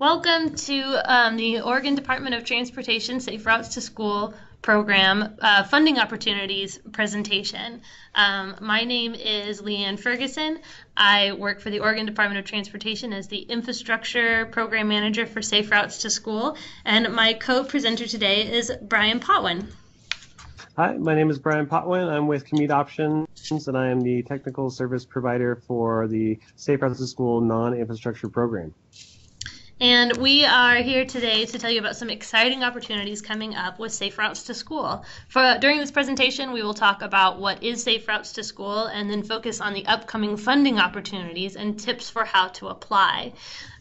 Welcome to the Oregon Department of Transportation Safe Routes to School program funding opportunities presentation. My name is Leanne Ferguson. I work for the Oregon Department of Transportation as the Infrastructure Program Manager for Safe Routes to School, and my co-presenter today is Brian Potwin. Hi, my name is Brian Potwin. I'm with Commute Options, and I am the technical service provider for the Safe Routes to School non-infrastructure program. And we are here today to tell you about some exciting opportunities coming up with Safe Routes to School. During this presentation, we will talk about what is Safe Routes to School and then focus on the upcoming funding opportunities and tips for how to apply.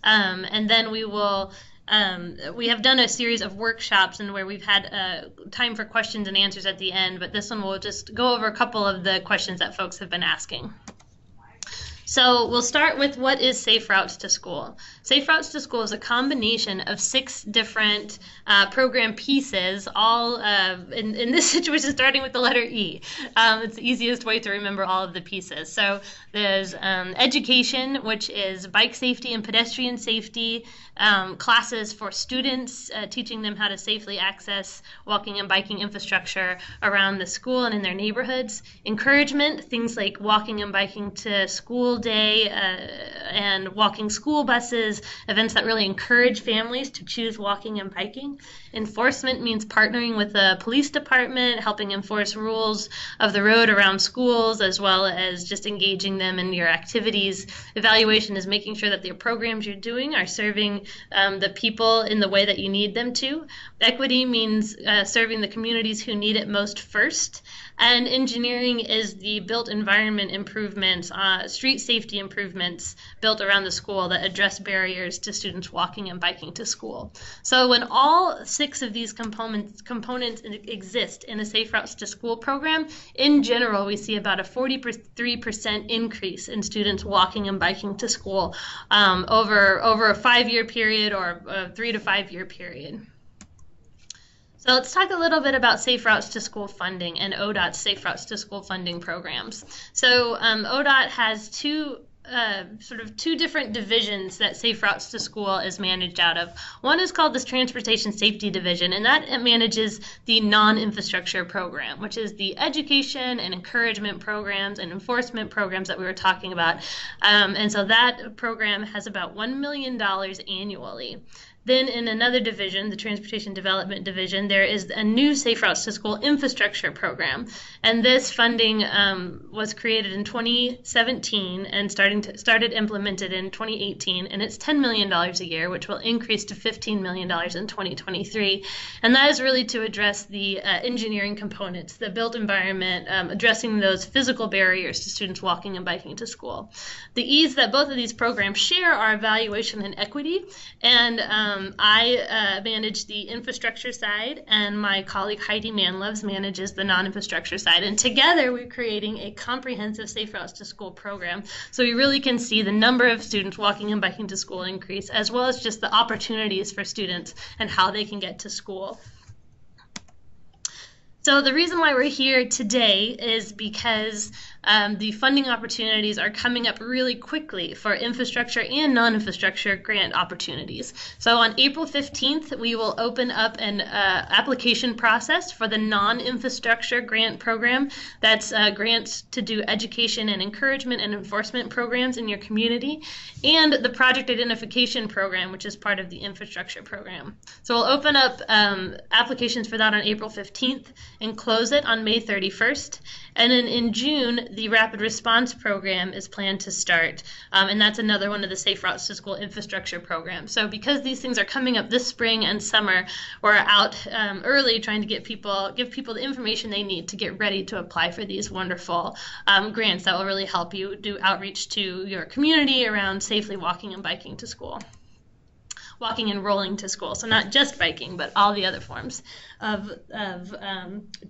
And then we have done a series of workshops and where we've had time for questions and answers at the end, but this one will just go over a couple of the questions that folks have been asking. So we'll start with what is Safe Routes to School. Safe Routes to School is a combination of 6 different program pieces, all in this situation starting with the letter E. It's the easiest way to remember all of the pieces. So there's education, which is bike safety and pedestrian safety, classes for students, teaching them how to safely access walking and biking infrastructure around the school and in their neighborhoods. Encouragement, things like walking and biking to school day and walking school buses, events that really encourage families to choose walking and biking. Enforcement means partnering with the police department, helping enforce rules of the road around schools, as well as just engaging them in your activities. Evaluation is making sure that the programs you're doing are serving the people in the way that you need them to. Equity means serving the communities who need it most first. And engineering is the built environment improvements, street safety improvements built around the school that address barriers to students walking and biking to school. So when all 6 of these components exist in a Safe Routes to School program, in general, we see about a 43% increase in students walking and biking to school over a 5-year period or a 3 to 5 year period. So let's talk a little bit about Safe Routes to School funding and ODOT's Safe Routes to School funding programs. So ODOT has two different divisions that Safe Routes to School is managed out of. One is called the Transportation Safety Division, and that manages the non-infrastructure program, which is the education and encouragement programs and enforcement programs that we were talking about. And so that program has about $1 million annually. Then in another division, the Transportation Development Division, there is a new Safe Routes to School infrastructure program. And this funding was created in 2017 and started implemented in 2018. And it's $10 million a year, which will increase to $15 million in 2023. And that is really to address the engineering components, the built environment, addressing those physical barriers to students walking and biking to school. The E's that both of these programs share are evaluation and equity. And I manage the infrastructure side, and my colleague Heidi Manloves manages the non-infrastructure side. And together we're creating a comprehensive Safe Routes to School program. So we really can see the number of students walking and biking to school increase, as well as just the opportunities for students and how they can get to school. So the reason why we're here today is because the funding opportunities are coming up really quickly for infrastructure and non-infrastructure grant opportunities. So on April 15th, we will open up an application process for the non-infrastructure grant program. That's grants to do education and encouragement and enforcement programs in your community, and the project identification program, which is part of the infrastructure program. So we'll open up applications for that on April 15th and close it on May 31st. And then in June, the Rapid Response Program is planned to start, and that's another one of the Safe Routes to School infrastructure programs. So because these things are coming up this spring and summer, we're out early trying to give people the information they need to get ready to apply for these wonderful grants that will really help you do outreach to your community around safely walking and biking to school. Walking and rolling to school. So not just biking, but all the other forms of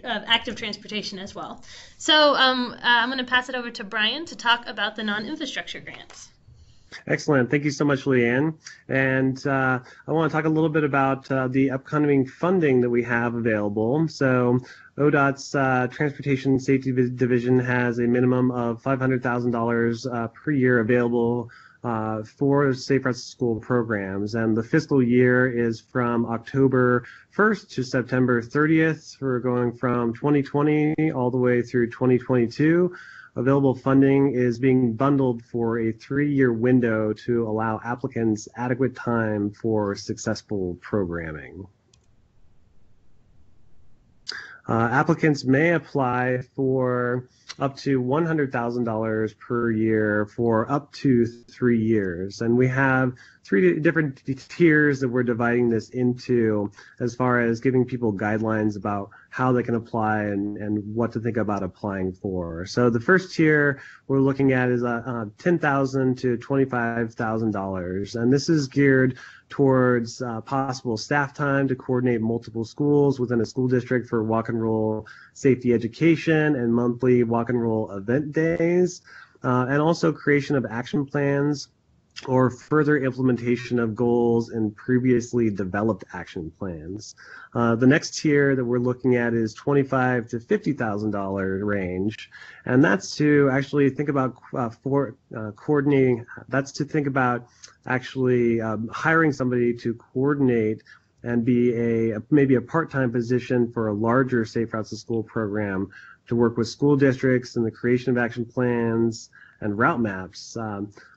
active transportation as well. So I'm going to pass it over to Brian to talk about the non-infrastructure grants. Excellent. Thank you so much, Leanne. And I want to talk a little bit about the upcoming funding that we have available. So ODOT's Transportation Safety Division has a minimum of $500,000 per year available for Safe Routes to School programs. And the fiscal year is from October 1st to September 30th. We're going from 2020 all the way through 2022. Available funding is being bundled for a 3-year window to allow applicants adequate time for successful programming. Applicants may apply for up to $100,000 per year for up to 3 years. And we have 3 different tiers that we're dividing this into as far as giving people guidelines about how they can apply and what to think about applying for. So the first tier we're looking at is $10,000 to $25,000. And this is geared towards possible staff time to coordinate multiple schools within a school district for walk and roll safety education and monthly walk and roll event days, and also creation of action plans or further implementation of goals in previously developed action plans. The next tier that we're looking at is $25,000 to $50,000 range, and that's to actually think about coordinating. That's to think about actually hiring somebody to coordinate and be maybe a part-time position for a larger Safe Routes to School program to work with school districts in the creation of action plans and route maps,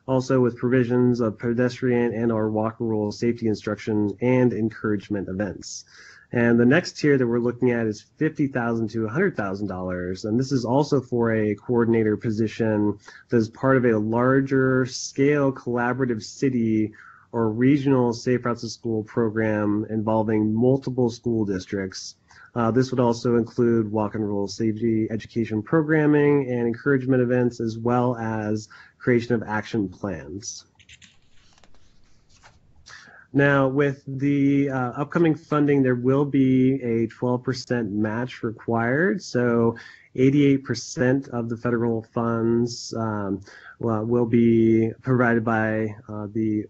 also with provisions of pedestrian and or walk and roll safety instruction and encouragement events. And the next tier that we're looking at is $50,000 to $100,000, and this is also for a coordinator position that is part of a larger scale collaborative city or regional Safe Routes to School program involving multiple school districts. This would also include walk and roll safety education programming and encouragement events, as well as creation of action plans. Now, with the upcoming funding, there will be a 12% match required. So 88% of the federal funds will be provided by the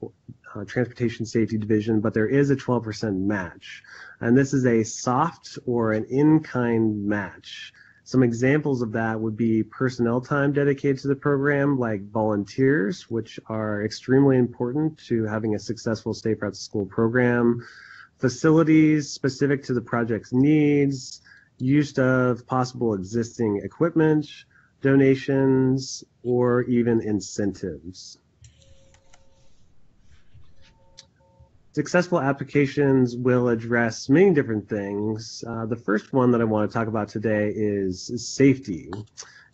Transportation Safety Division, but there is a 12% match. And this is a soft or an in-kind match. Some examples of that would be personnel time dedicated to the program, like volunteers, which are extremely important to having a successful Safe Routes to School program, facilities specific to the project's needs, use of possible existing equipment, donations, or even incentives. Successful applications will address many different things. The first one that I want to talk about today is safety,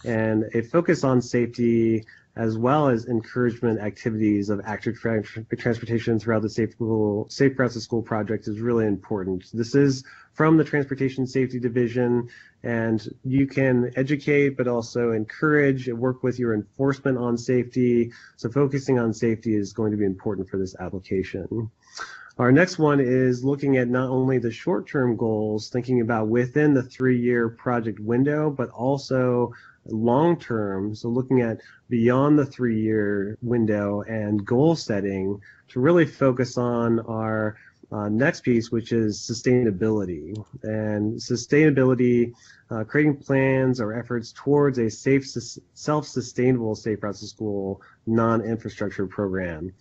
and a focus on safety as well as encouragement activities of active transportation throughout the Safe Routes to School project is really important. This is from the Transportation Safety Division, and you can educate but also encourage and work with your enforcement on safety. So focusing on safety is going to be important for this application. Our next one is looking at not only the short-term goals, thinking about within the 3-year project window, but also long-term, so looking at beyond the 3-year window and goal setting to really focus on our next piece, which is sustainability. And sustainability, creating plans or efforts towards a safe, self-sustainable Safe Routes to School non-infrastructure program.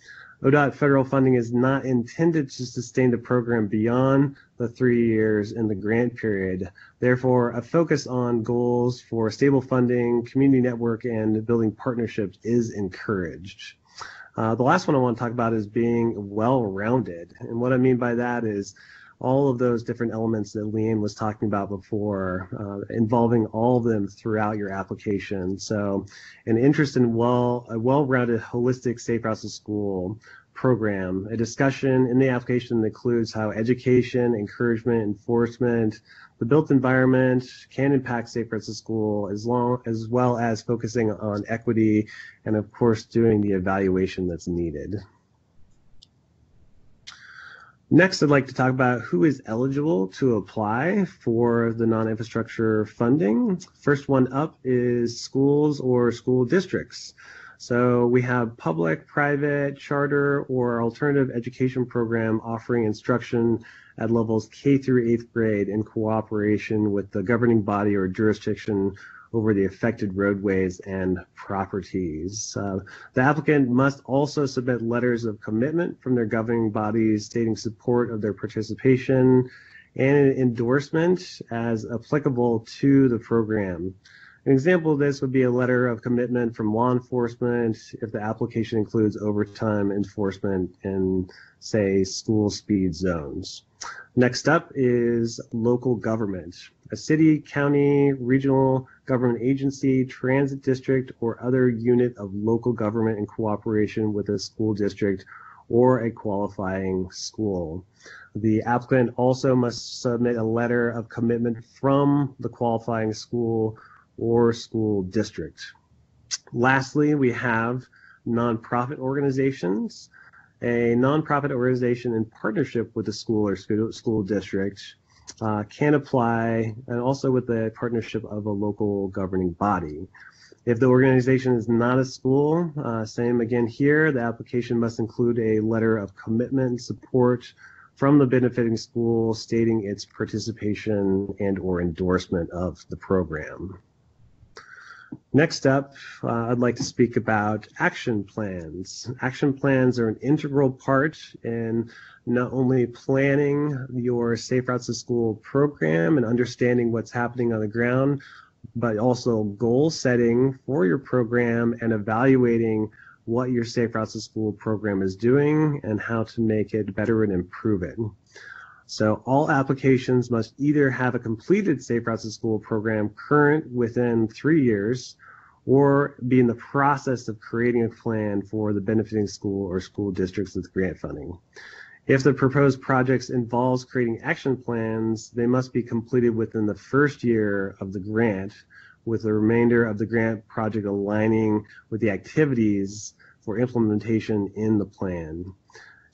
ODOT federal funding is not intended to sustain the program beyond the 3 years in the grant period. Therefore, a focus on goals for stable funding, community network, and building partnerships is encouraged. The last one I want to talk about is being well-rounded. And what I mean by that is all of those different elements that Leanne was talking about before, involving all of them throughout your application. So an interest in a well-rounded, holistic Safe Routes to School program. A discussion in the application that includes how education, encouragement, enforcement, the built environment can impact Safe Routes to School, as well as focusing on equity and, of course, doing the evaluation that's needed. Next, I'd like to talk about who is eligible to apply for the non-infrastructure funding. First one up is schools or school districts. So we have public, private, charter, or alternative education program offering instruction at levels K through 8th grade in cooperation with the governing body or jurisdiction over the affected roadways and properties. The applicant must also submit letters of commitment from their governing bodies stating support of their participation and an endorsement as applicable to the program. An example of this would be a letter of commitment from law enforcement if the application includes overtime enforcement in, say, school speed zones. Next up is local government. A city, county, regional government agency, transit district, or other unit of local government in cooperation with a school district or a qualifying school. The applicant also must submit a letter of commitment from the qualifying school or school district. Lastly, we have nonprofit organizations. A nonprofit organization in partnership with the school or school district can apply, and also with the partnership of a local governing body. If the organization is not a school, same again here, the application must include a letter of commitment and support from the benefiting school stating its participation and or endorsement of the program. Next up, I'd like to speak about action plans. Action plans are an integral part in not only planning your Safe Routes to School program and understanding what's happening on the ground, but also goal setting for your program and evaluating what your Safe Routes to School program is doing and how to make it better and improve it. So all applications must either have a completed Safe Routes to School program current within 3 years or be in the process of creating a plan for the benefiting school or school districts with grant funding. If the proposed projects involves creating action plans, they must be completed within the first year of the grant, with the remainder of the grant project aligning with the activities for implementation in the plan.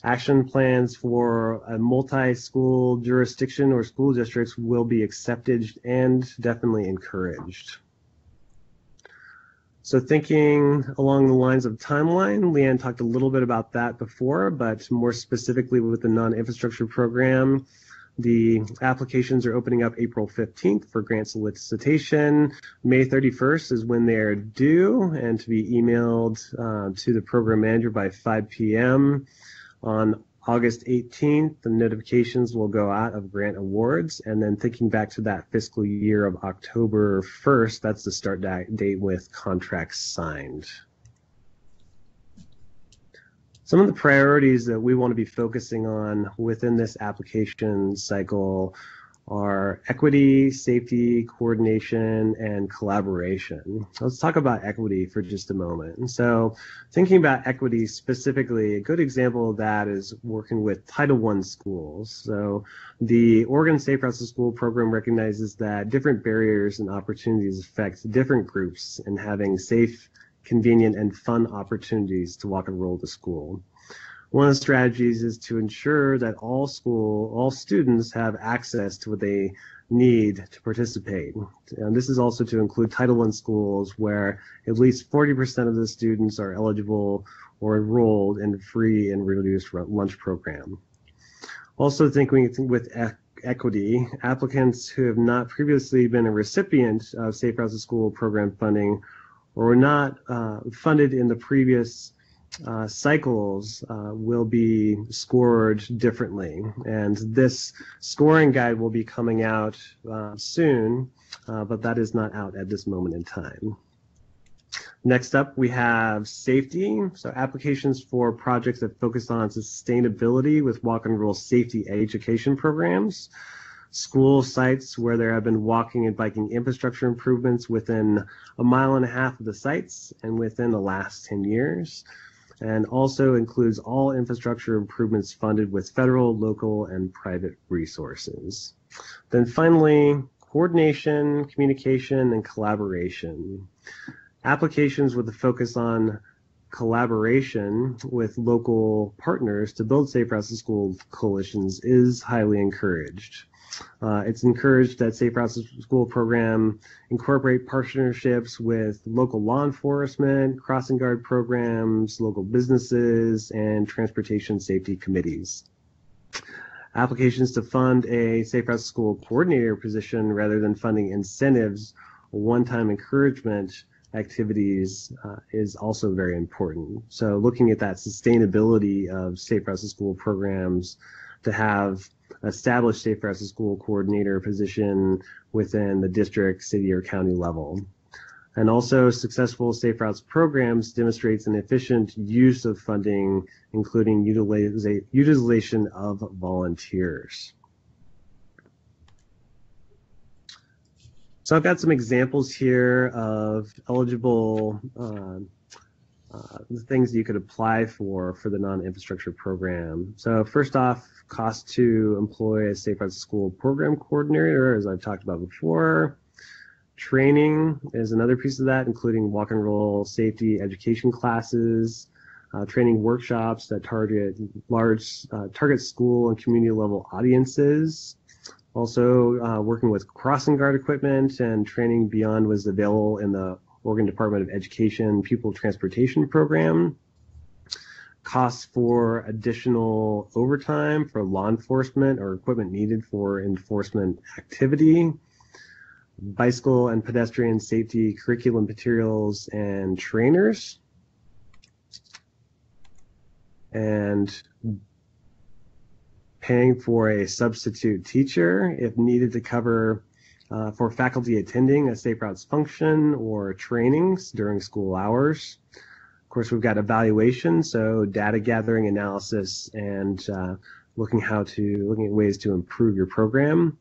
Action plans for a multi-school jurisdiction or school districts will be accepted and definitely encouraged. So thinking along the lines of timeline, Leanne talked a little bit about that before, but more specifically with the non-infrastructure program, the applications are opening up April 15th for grant solicitation. May 31st is when they're due and to be emailed to the program manager by 5 p.m. On August 18th, the notifications will go out of grant awards, and then thinking back to that fiscal year of October 1st, that's the start date with contracts signed. Some of the priorities that we want to be focusing on within this application cycle are equity, safety, coordination, and collaboration. Let's talk about equity for just a moment. And so thinking about equity specifically, a good example of that is working with Title I schools. So the Oregon Safe Routes to School program recognizes that different barriers and opportunities affect different groups in having safe, convenient, and fun opportunities to walk and roll to school. One of the strategies is to ensure that all students have access to what they need to participate. And this is also to include Title I schools where at least 40% of the students are eligible or enrolled in free and reduced lunch program. Also thinking with equity, applicants who have not previously been a recipient of Safe Routes to School program funding or were not funded in the previous cycles will be scored differently, and this scoring guide will be coming out soon, but that is not out at this moment in time. Next up, we have safety. So applications for projects that focus on sustainability with walk and roll safety education programs. School sites where there have been walking and biking infrastructure improvements within 1.5 miles of the sites and within the last 10 years. And also includes all infrastructure improvements funded with federal, local, and private resources. Then finally, coordination, communication, and collaboration. Applications with a focus on collaboration with local partners to build Safe Routes to School coalitions is highly encouraged. It's encouraged that Safe Routes to School program incorporate partnerships with local law enforcement, crossing guard programs, local businesses, and transportation safety committees. Applications to fund a Safe Routes to School coordinator position rather than funding incentives one-time encouragement activities is also very important. So looking at that sustainability of Safe Routes to School programs, to have established Safe Routes to School coordinator position within the district, city, or county level. And also successful Safe Routes programs demonstrates an efficient use of funding, including utilization of volunteers. So I've got some examples here of eligible things you could apply for the non-infrastructure program. So first off, cost to employ a Safe Routes to School program coordinator, as I've talked about before. Training is another piece of that, including walk and roll safety education classes, training workshops that target target school and community level audiences. Also working with crossing guard equipment and training beyond was available in the Oregon Department of Education Pupil Transportation Program. Costs for additional overtime for law enforcement or equipment needed for enforcement activity. Bicycle and pedestrian safety curriculum materials and trainers. And paying for a substitute teacher if needed to cover for faculty attending a Safe Routes function or trainings during school hours. Of course, we've got evaluation, so data gathering, analysis, and looking at ways to improve your program,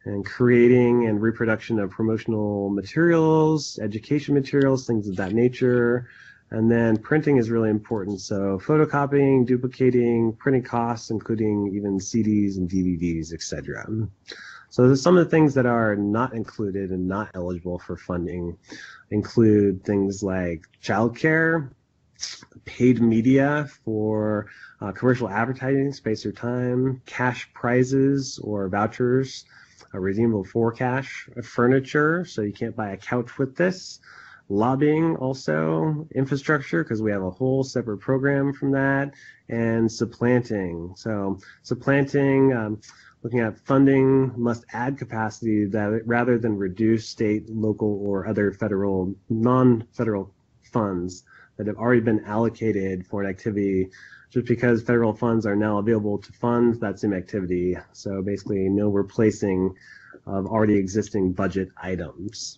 and creating and reproduction of promotional materials, education materials, things of that nature. And then printing is really important. So photocopying, duplicating, printing costs, including even CDs and DVDs, etc. So some of the things that are not included and not eligible for funding include things like childcare, paid media for commercial advertising, space or time, cash prizes or vouchers, redeemable for cash, furniture, so you can't buy a couch with this, lobbying also, infrastructure, because we have a whole separate program from that, and supplanting. So supplanting, looking at funding must add capacity that rather than reduce state, local, or other federal, non-federal funds that have already been allocated for an activity just because federal funds are now available to fund that same activity. So basically no replacing of already existing budget items.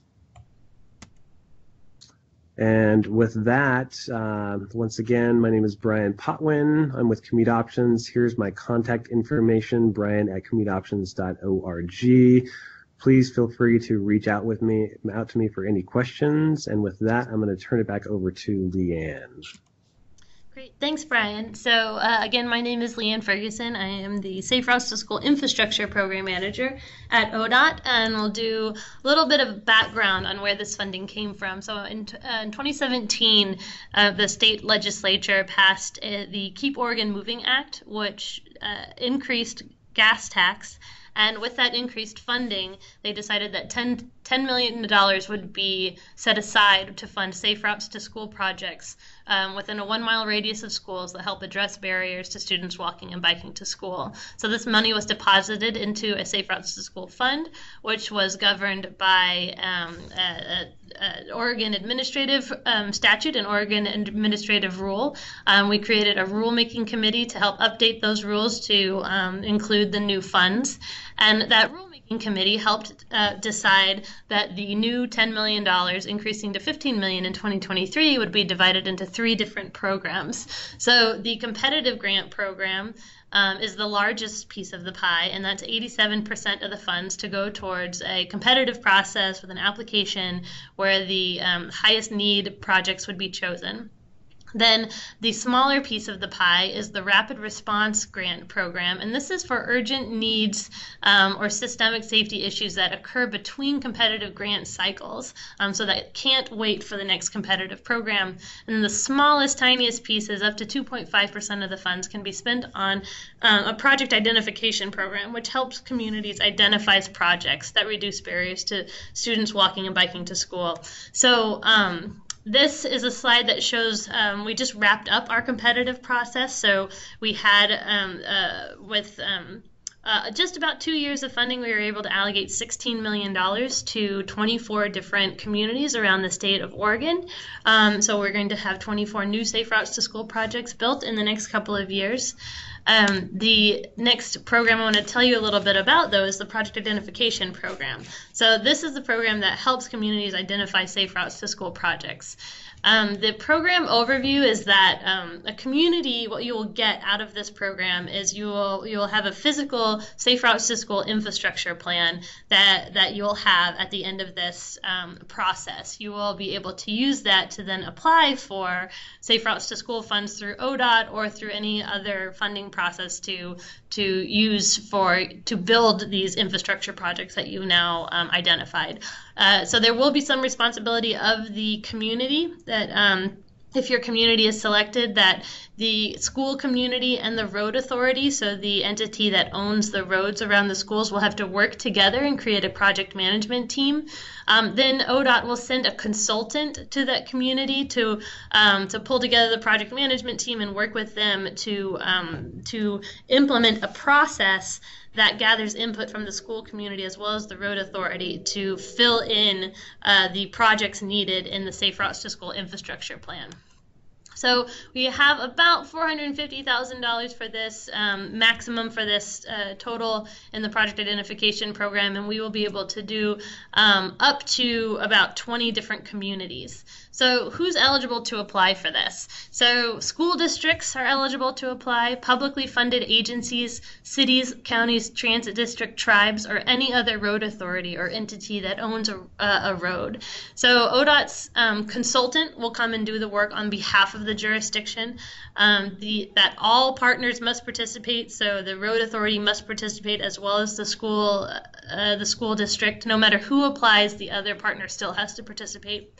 And with that, once again, my name is Brian Potwin. I'm with Commute Options. Here's my contact information, brian@commuteoptions.org. Please feel free to reach out to me for any questions. And with that, I'm going to turn it back over to Leanne. Great, thanks, Brian. So again, my name is Leanne Ferguson. I am the Safe Routes to School Infrastructure Program Manager at ODOT, and we'll do a little bit of background on where this funding came from. So in 2017, the state legislature passed the Keep Oregon Moving Act, which increased gas tax. And with that increased funding, they decided that $10 million would be set aside to fund Safe Routes to School projects within a 1-mile radius of schools that help address barriers to students walking and biking to school. So this money was deposited into a Safe Routes to School fund, which was governed by Oregon administrative statute and Oregon administrative rule. We created a rulemaking committee to help update those rules to include the new funds. And that rulemaking committee helped decide that the new $10 million, increasing to $15 million in 2023, would be divided into 3 different programs. So the competitive grant program is the largest piece of the pie, and that's 87% of the funds to go towards a competitive process with an application where the highest need projects would be chosen. Then the smaller piece of the pie is the Rapid Response Grant Program, and this is for urgent needs or systemic safety issues that occur between competitive grant cycles, so that it can't wait for the next competitive program. And the smallest, tiniest pieces, up to 2.5% of the funds, can be spent on a project identification program, which helps communities identify projects that reduce barriers to students walking and biking to school. So this is a slide that shows we just wrapped up our competitive process. So we had with just about 2 years of funding, we were able to allocate $16 million to 24 different communities around the state of Oregon. So we're going to have 24 new Safe Routes to School projects built in the next couple of years. The next program I want to tell you a little bit about, though, is the Project Identification Program. So this is the program that helps communities identify safe routes to school projects. The program overview is that a community, what you will get out of this program is you will have a physical safe routes to school infrastructure plan that you'll have at the end of this process. You will be able to use that to then apply for safe routes to school funds through ODOT or through any other funding process to use to build these infrastructure projects that you now identified. So there will be some responsibility of the community that if your community is selected, that the school community and the road authority, so the entity that owns the roads around the schools, will have to work together and create a project management team. Then ODOT will send a consultant to that community to pull together the project management team and work with them to implement a process that gathers input from the school community as well as the road authority to fill in the projects needed in the Safe Routes to School infrastructure plan. So we have about $450,000 for this, maximum for this total in the project identification program, and we will be able to do up to about 20 different communities. So who's eligible to apply for this? So school districts are eligible to apply, publicly funded agencies, cities, counties, transit district, tribes, or any other road authority or entity that owns a road. So ODOT's consultant will come and do the work on behalf of the jurisdiction. That all partners must participate, so the road authority must participate as well as the school district. No matter who applies, the other partner still has to participate.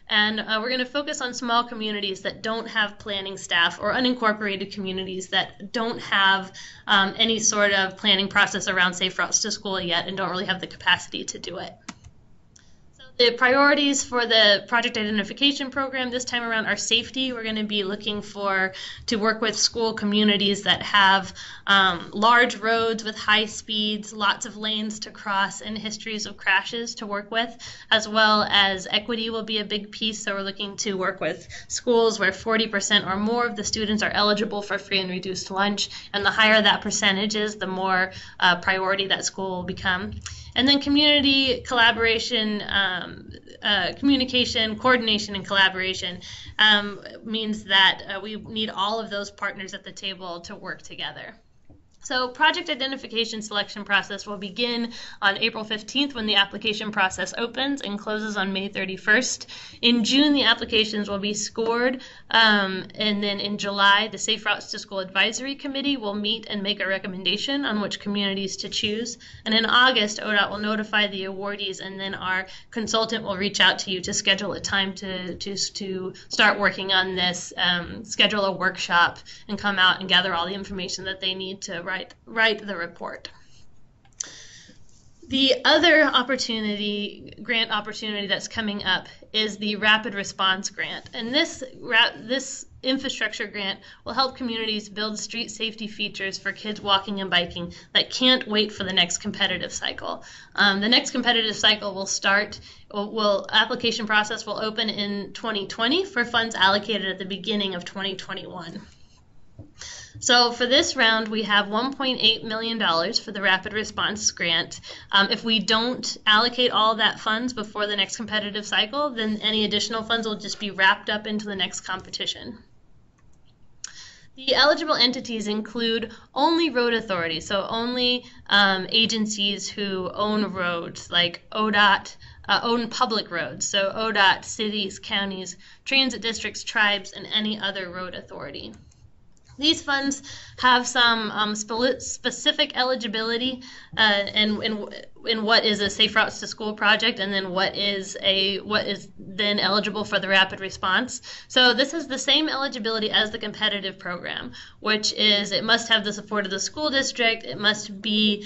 And we're going to focus on small communities that don't have planning staff or unincorporated communities that don't have any sort of planning process around safe routes to school yet and don't really have the capacity to do it. The priorities for the project identification program this time around are safety. We're going to be looking to work with school communities that have large roads with high speeds, lots of lanes to cross, and histories of crashes to work with, as well as equity will be a big piece. So we're looking to work with schools where 40% or more of the students are eligible for free and reduced lunch, and the higher that percentage is, the more priority that school will become. And then community collaboration, communication, coordination, and collaboration means that we need all of those partners at the table to work together. So project identification selection process will begin on April 15th when the application process opens and closes on May 31st. In June, the applications will be scored, and then in July, the Safe Routes to School Advisory Committee will meet and make a recommendation on which communities to choose. And in August, ODOT will notify the awardees, and then our consultant will reach out to you to schedule a time to start working on this, schedule a workshop, and come out and gather all the information that they need to write the report. The other grant opportunity that's coming up is the Rapid Response Grant. And this infrastructure grant will help communities build street safety features for kids walking and biking that can't wait for the next competitive cycle. The next competitive cycle will application process will open in 2020 for funds allocated at the beginning of 2021. So for this round, we have $1.8 million for the Rapid Response Grant. If we don't allocate all that funds before the next competitive cycle, then any additional funds will just be wrapped up into the next competition. The eligible entities include only road authorities, so only agencies who own roads, like ODOT, own public roads, so ODOT, cities, counties, transit districts, tribes, and any other road authority. These funds have some specific eligibility in what is a Safe Routes to School project, and then what is then eligible for the rapid response. So this is the same eligibility as the competitive program, which is it must have the support of the school district, it must be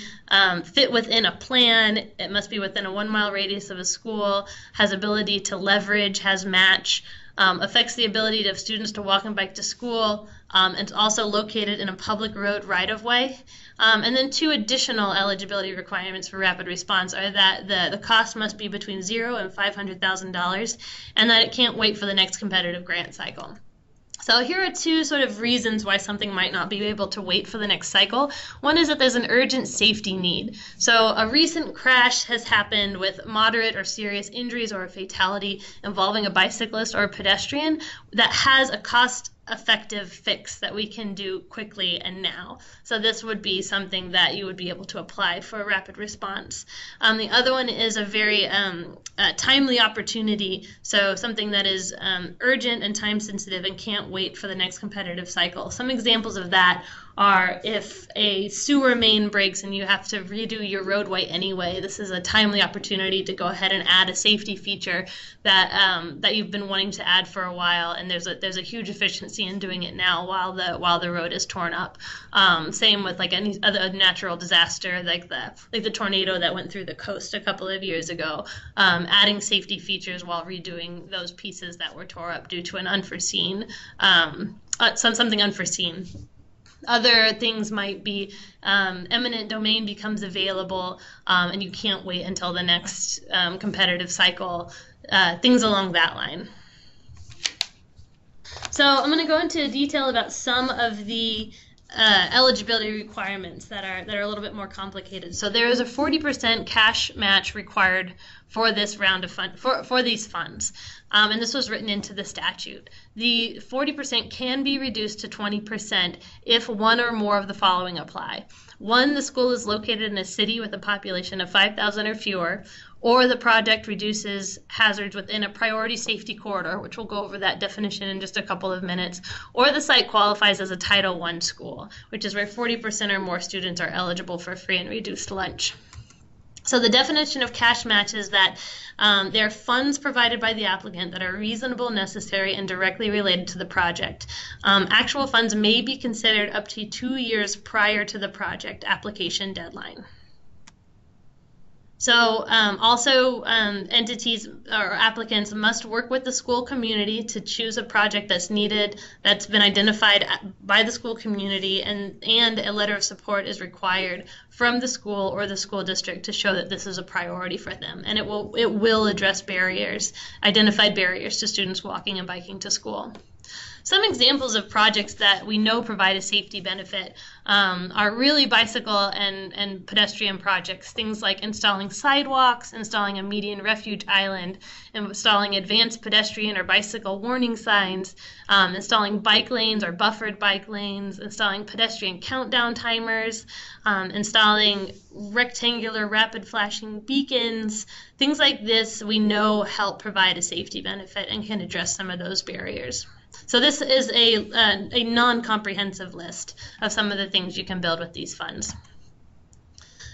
fit within a plan, it must be within a 1 mile radius of a school, has ability to leverage, has match, affects the ability of students to walk and bike to school, It's also located in a public road right-of-way. And then 2 additional eligibility requirements for rapid response are that the cost must be between $0 and $500,000, and that it can't wait for the next competitive grant cycle. So here are 2 sort of reasons why something might not be able to wait for the next cycle. One is that there's an urgent safety need. So a recent crash has happened with moderate or serious injuries or a fatality involving a bicyclist or a pedestrian that has a cost-effective fix that we can do quickly and now. So this would be something that you would be able to apply for a rapid response. The other one is a very timely opportunity, so something that is urgent and time sensitive and can't wait for the next competitive cycle. Some examples of that are if a sewer main breaks and you have to redo your roadway anyway. This is a timely opportunity to go ahead and add a safety feature that you've been wanting to add for a while, and there's a huge efficiency in doing it now while the road is torn up. Same with like any other natural disaster like the tornado that went through the coast a couple of years ago. Adding safety features while redoing those pieces that were tore up due to an unforeseen something unforeseen. Other things might be eminent domain becomes available and you can't wait until the next competitive cycle, things along that line. So I'm going to go into detail about some of the eligibility requirements that are a little bit more complicated. So there is a 40% cash match required for this round of for these funds, and this was written into the statute. The 40% can be reduced to 20% if one or more of the following apply. 1, the school is located in a city with a population of 5,000 or fewer, or the project reduces hazards within a priority safety corridor, which we'll go over that definition in just a couple of minutes, or the site qualifies as a Title I school, which is where 40% or more students are eligible for free and reduced lunch. So the definition of cash match is that they're funds provided by the applicant that are reasonable, necessary, and directly related to the project. Actual funds may be considered up to 2 years prior to the project application deadline. So also entities or applicants must work with the school community to choose a project that's needed, that's been identified by the school community, and a letter of support is required from the school or the school district to show that this is a priority for them. And it will address barriers, identified barriers to students walking and biking to school. Some examples of projects that we know provide a safety benefit are really bicycle and pedestrian projects, things like installing sidewalks, installing a median refuge island, installing advanced pedestrian or bicycle warning signs, installing bike lanes or buffered bike lanes, installing pedestrian countdown timers, installing rectangular rapid flashing beacons. Things like this we know help provide a safety benefit and can address some of those barriers. So this is a non-comprehensive list of some of the things you can build with these funds.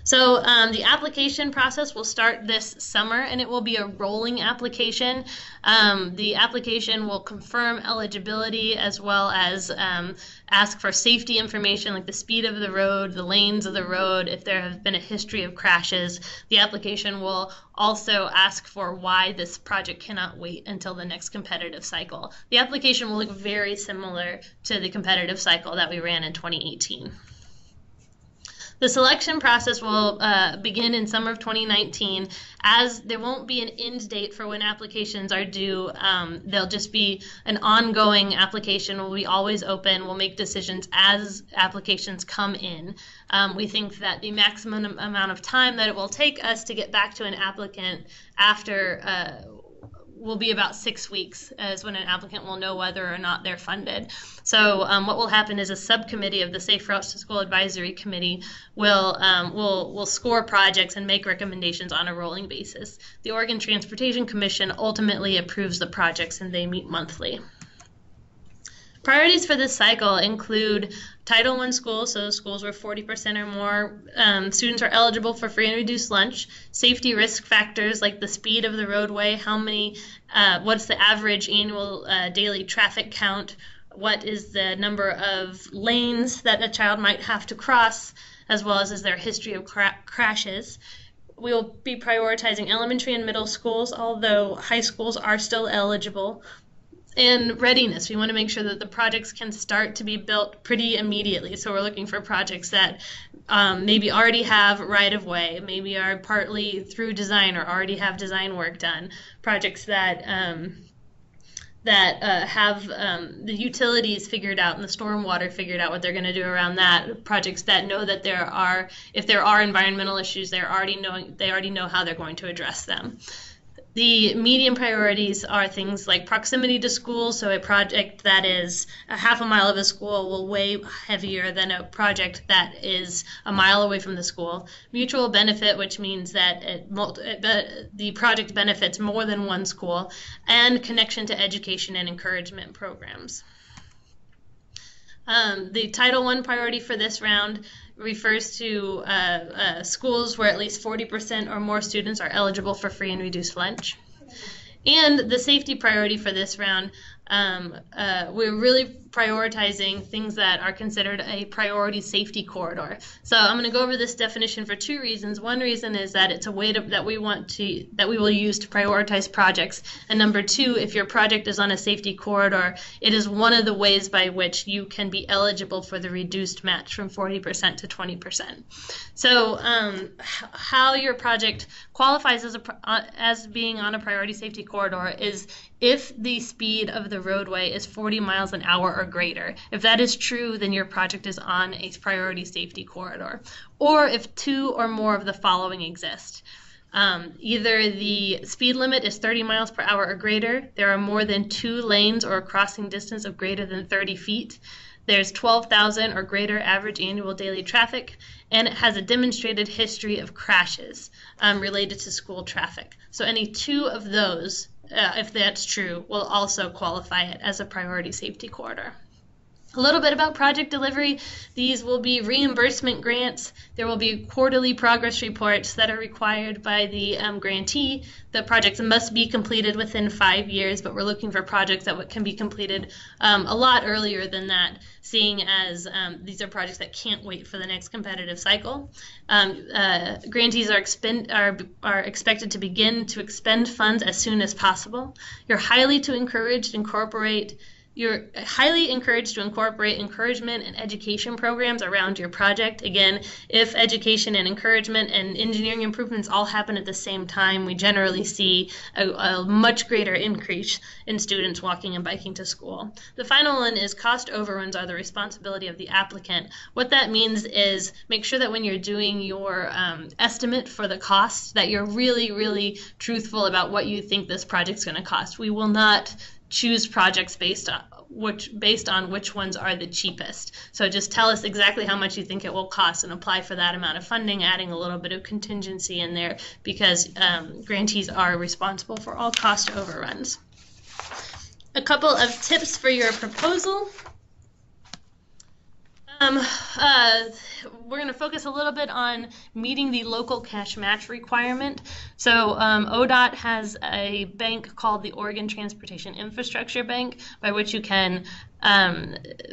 So the application process will start this summer, and it will be a rolling application. The application will confirm eligibility as well as ask for safety information like the speed of the road, the lanes of the road, if there has been a history of crashes. The application will also ask for why this project cannot wait until the next competitive cycle. The application will look very similar to the competitive cycle that we ran in 2018. The selection process will begin in summer of 2019, as there won't be an end date for when applications are due. There'll just be an ongoing application. Will be always open. We'll make decisions as applications come in. We think that the maximum amount of time that it will take us to get back to an applicant after will be about 6 weeks, as when an applicant will know whether or not they're funded. So what will happen is a subcommittee of the Safe Routes to School Advisory Committee will score projects and make recommendations on a rolling basis. The Oregon Transportation Commission ultimately approves the projects, and they meet monthly. Priorities for this cycle include Title I schools, so schools where 40% or more students are eligible for free and reduced lunch. Safety risk factors like the speed of the roadway, what's the average annual daily traffic count, what is the number of lanes that a child might have to cross, as well as is there a history of crashes. We will be prioritizing elementary and middle schools, although high schools are still eligible. And readiness. We want to make sure that the projects can start to be built pretty immediately. So we're looking for projects that maybe already have right-of-way, maybe are partly through design or already have design work done. Projects that have the utilities figured out and the stormwater figured out what they're going to do around that. Projects that know that if there are environmental issues, they already know how they're going to address them. The medium priorities are things like proximity to school, so a project that is a half a mile of a school will weigh heavier than a project that is a mile away from the school. Mutual benefit, which means that the project benefits more than one school, and connection to education and encouragement programs. The Title I priority for this round refers to schools where at least 40% or more students are eligible for free and reduced lunch. And the safety priority for this round, we're really prioritizing things that are considered a priority safety corridor. So I'm going to go over this definition for two reasons. One reason is that it's a way that we will use to prioritize projects. And number two, if your project is on a safety corridor, it is one of the ways by which you can be eligible for the reduced match from 40% to 20%. So how your project qualifies as being on a priority safety corridor is if the speed of the roadway is 40 miles an hour or greater. If that is true, then your project is on a priority safety corridor. Or if two or more of the following exist. Either the speed limit is 30 miles per hour or greater, there are more than 2 lanes or a crossing distance of greater than 30 feet, there's 12,000 or greater average annual daily traffic, and it has a demonstrated history of crashes related to school traffic. So any two of those, if that's true, will also qualify it as a priority safety corridor. A little bit about project delivery. These will be reimbursement grants. There will be quarterly progress reports that are required by the grantee. The projects must be completed within 5 years, but we're looking for projects that can be completed a lot earlier than that, seeing as these are projects that can't wait for the next competitive cycle. Grantees are expected to begin to expend funds as soon as possible. You're highly encouraged to incorporate encouragement and education programs around your project. Again, if education and encouragement and engineering improvements all happen at the same time, we generally see a much greater increase in students walking and biking to school. The final one is cost overruns are the responsibility of the applicant. What that means is make sure that when you're doing your estimate for the cost, that you're really, really truthful about what you think this project's going to cost. We will not choose projects based on which ones are the cheapest. So just tell us exactly how much you think it will cost and apply for that amount of funding, adding a little bit of contingency in there because grantees are responsible for all cost overruns. A couple of tips for your proposal. We're going to focus a little bit on meeting the local cash match requirement. So ODOT has a bank called the Oregon Transportation Infrastructure Bank, by which you can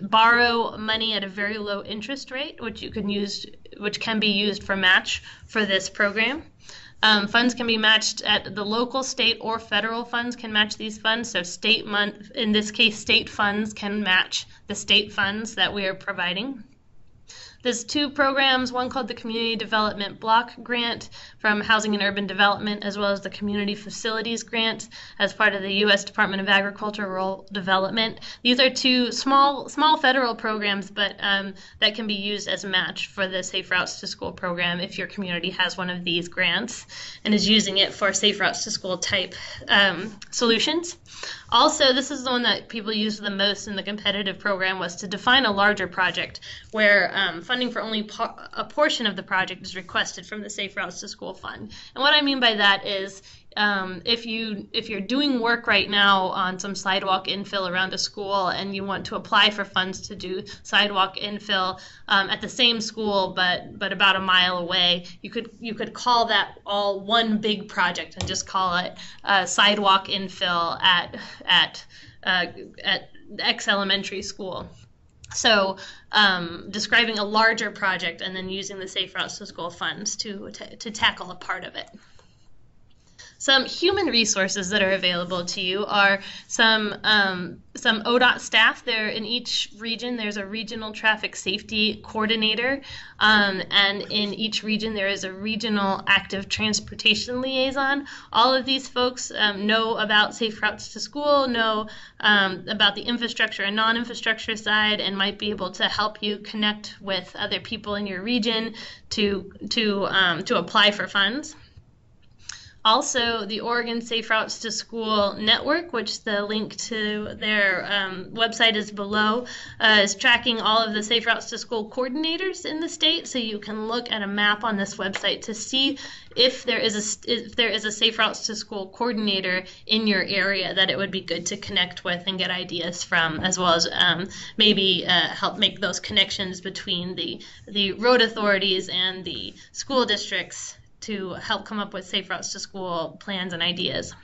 borrow money at a very low interest rate, which can be used for match for this program. Funds can be matched at the local, state, or federal funds can match these funds. So in this case, state funds can match the state funds that we are providing. There's 2 programs, one called the Community Development Block Grant from Housing and Urban Development, as well as the Community Facilities Grant as part of the U.S. Department of Agriculture Rural Development. These are 2 small federal programs, but that can be used as a match for the Safe Routes to School program if your community has one of these grants and is using it for Safe Routes to School type solutions. Also, this is the one that people use the most in the competitive program, was to define a larger project where funding for only a portion of the project is requested from the Safe Routes to School fund. And what I mean by that is if you're doing work right now on some sidewalk infill around a school and you want to apply for funds to do sidewalk infill at the same school but about a mile away, you could call that all one big project and just call it sidewalk infill at X elementary school. So describing a larger project and then using the Safe Routes to School funds to tackle a part of it. Some human resources that are available to you are some ODOT staff. There in each region, there's a regional traffic safety coordinator, and in each region there is a regional active transportation liaison. All of these folks know about Safe Routes to School, know about the infrastructure and non-infrastructure side, and might be able to help you connect with other people in your region to apply for funds. Also, the Oregon Safe Routes to School Network, which the link to their website is below, is tracking all of the Safe Routes to School coordinators in the state. So you can look at a map on this website to see if there is a Safe Routes to School coordinator in your area that it would be good to connect with and get ideas from, as well as maybe help make those connections between the road authorities and the school districts to help come up with Safe Routes to School plans and ideas.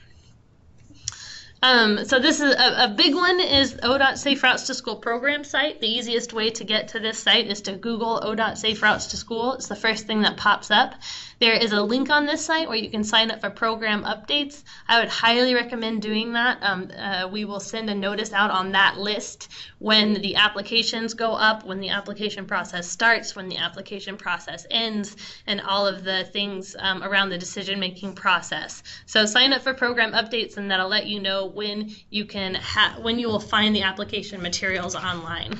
So this is a big one is ODOT Safe Routes to School program site. The easiest way to get to this site is to Google ODOT Safe Routes to School. It's the first thing that pops up. There is a link on this site where you can sign up for program updates. I would highly recommend doing that. We will send a notice out on that list when the applications go up, when the application process starts, when the application process ends, and all of the things around the decision-making process. So sign up for program updates, and that'll let you know when you will find the application materials online.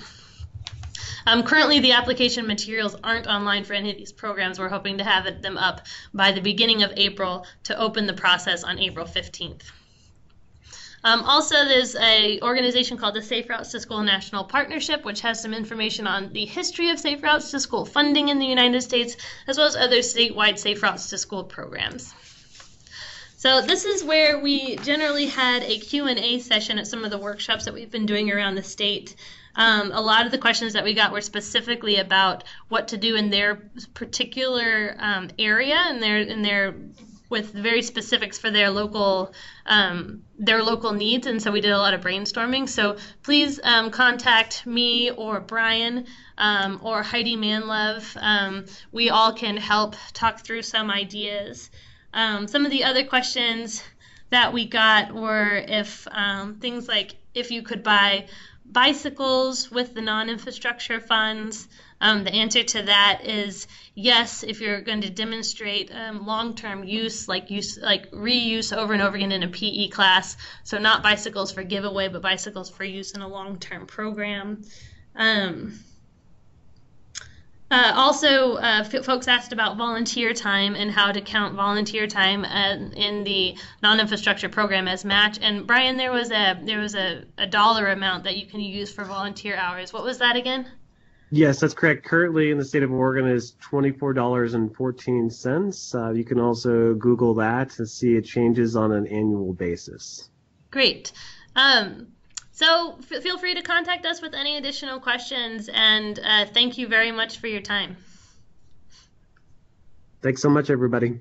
Currently, the application materials aren't online for any of these programs. We're hoping to have them up by the beginning of April to open the process on April 15th. Also, there's an organization called the Safe Routes to School National Partnership, which has some information on the history of Safe Routes to School funding in the United States, as well as other statewide Safe Routes to School programs. So this is where we generally had a Q&A session at some of the workshops that we've been doing around the state. A lot of the questions that we got were specifically about what to do in their particular area and their with very specifics for their local needs, and so we did a lot of brainstorming. So please contact me or Brian or Heidi Manlove. We all can help talk through some ideas. Some of the other questions that we got were if things like if you could buy bicycles with the non-infrastructure funds. The answer to that is yes, if you're going to demonstrate long-term use, like reuse over and over again in a PE class. So not bicycles for giveaway, but bicycles for use in a long-term program. Also, folks asked about volunteer time and how to count volunteer time in the non-infrastructure program as match. And Brian, there was a dollar amount that you can use for volunteer hours. What was that again? Yes, that's correct. Currently in the state of Oregon is $24.14. You can also Google that to see it changes on an annual basis. Great. So feel free to contact us with any additional questions, and thank you very much for your time. Thanks so much, everybody.